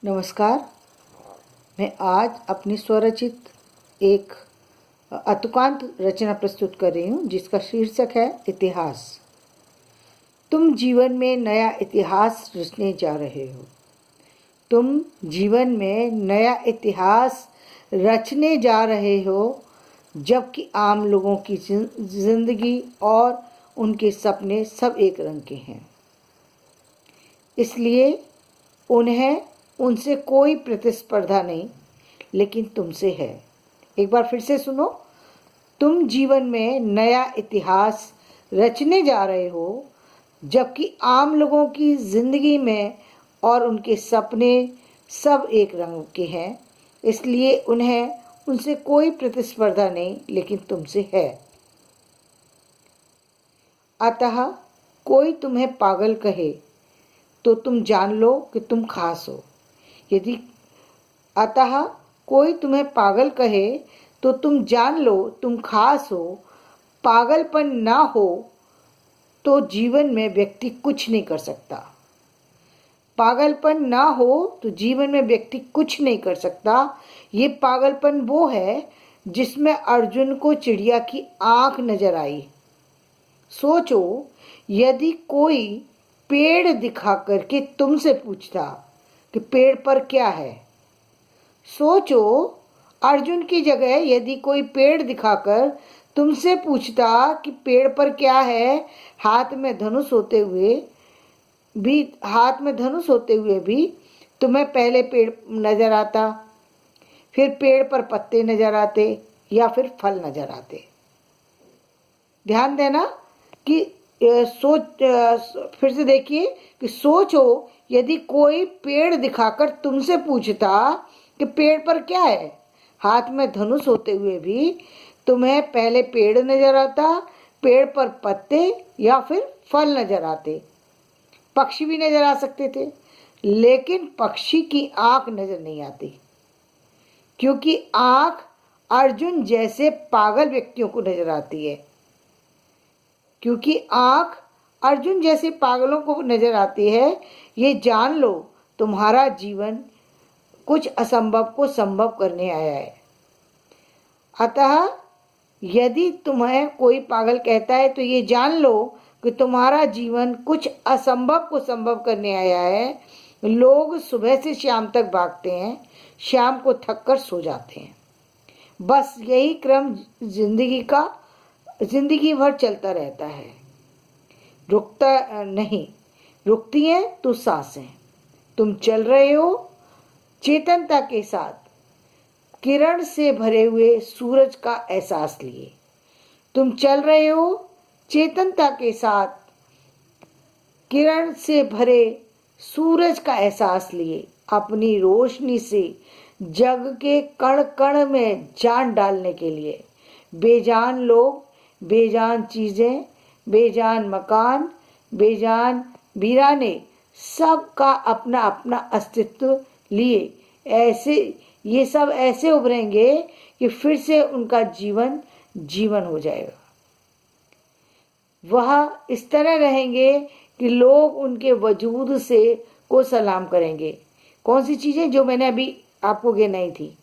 नमस्कार। मैं आज अपनी स्वरचित एक अतुकांत रचना प्रस्तुत कर रही हूँ जिसका शीर्षक है इतिहास। तुम जीवन में नया इतिहास रचने जा रहे हो। तुम जीवन में नया इतिहास रचने जा रहे हो, जबकि आम लोगों की जिंदगी और उनके सपने सब एक रंग के हैं। इसलिए उनसे कोई प्रतिस्पर्धा नहीं, लेकिन तुमसे है। एक बार फिर से सुनो। तुम जीवन में नया इतिहास रचने जा रहे हो, जबकि आम लोगों की जिंदगी में और उनके सपने सब एक रंग के हैं। इसलिए उनसे कोई प्रतिस्पर्धा नहीं, लेकिन तुमसे है। अतः कोई तुम्हें पागल कहे तो तुम जान लो कि तुम खास हो। अतः कोई तुम्हें पागल कहे तो तुम जान लो तुम खास हो। पागलपन ना हो तो जीवन में व्यक्ति कुछ नहीं कर सकता। पागलपन ना हो तो जीवन में व्यक्ति कुछ नहीं कर सकता। ये पागलपन वो है जिसमें अर्जुन को चिड़िया की आंख नजर आई। सोचो, यदि कोई पेड़ दिखा करके तुमसे पूछता कि पेड़ पर क्या है। सोचो, अर्जुन की जगह यदि कोई पेड़ दिखाकर तुमसे पूछता कि पेड़ पर क्या है, हाथ में धनुष होते हुए भी तुम्हें पहले पेड़ नजर आता, फिर पेड़ पर पत्ते नजर आते या फिर फल नजर आते। ध्यान देना कि फिर से देखिए कि सोचो, यदि कोई पेड़ दिखाकर तुमसे पूछता कि पेड़ पर क्या है, हाथ में धनुष होते हुए भी तुम्हें पहले पेड़ नजर आता, पेड़ पर पत्ते या फिर फल नजर आते। पक्षी भी नजर आ सकते थे, लेकिन पक्षी की आंख नजर नहीं आती, क्योंकि आंख अर्जुन जैसे पागल व्यक्तियों को नजर आती है। क्योंकि आंख अर्जुन जैसे पागलों को नजर आती है। ये जान लो, तुम्हारा जीवन कुछ असंभव को संभव करने आया है। अतः यदि तुम्हें कोई पागल कहता है तो ये जान लो कि तुम्हारा जीवन कुछ असंभव को संभव करने आया है। लोग सुबह से शाम तक भागते हैं, शाम को थक कर सो जाते हैं। बस यही क्रम जिंदगी भर चलता रहता है, रुकता नहीं। रुकती हैं तो सांसें। तुम चल रहे हो चेतनता के साथ, किरण से भरे हुए सूरज का एहसास लिए। तुम चल रहे हो चेतनता के साथ, किरण से भरे सूरज का एहसास लिए। अपनी रोशनी से जग के कण कण में जान डालने के लिए। बेजान लोग, बेजान चीजें, बेजान मकान, बेजान वीराने, सब का अपना अपना अस्तित्व लिए ये सब ऐसे उभरेंगे कि फिर से उनका जीवन हो जाएगा। वह इस तरह रहेंगे कि लोग उनके वजूद को सलाम करेंगे। कौन सी चीजें जो मैंने अभी आपको गिनाई थी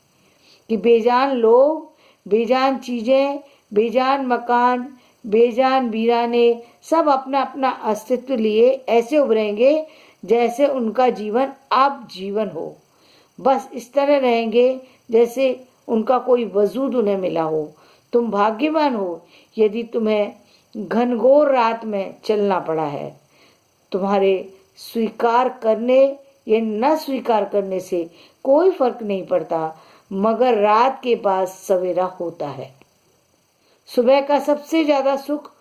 कि बेजान लोग, बेजान चीजें, बेजान मकान, बेजान वीराने, सब अपना अपना अस्तित्व लिए ऐसे उभरेंगे जैसे उनका जीवन हो। बस इस तरह रहेंगे जैसे उनका कोई वजूद उन्हें मिला हो। तुम भाग्यवान हो यदि तुम्हें घनघोर रात में चलना पड़ा है। तुम्हारे स्वीकार करने या न स्वीकार करने से कोई फर्क नहीं पड़ता, मगर रात के बाद सवेरा होता है। सुबह का सबसे ज्यादा सुख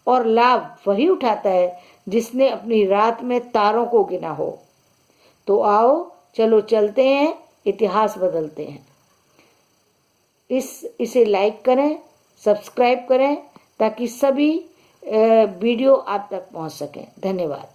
और लाभ वही उठाता है जिसने अपनी रात में तारों को गिना हो। तो आओ, चलो चलते हैं, इतिहास बदलते हैं। इसे लाइक करें, सब्सक्राइब करें, ताकि सभी वीडियो आप तक पहुंच सकें। धन्यवाद।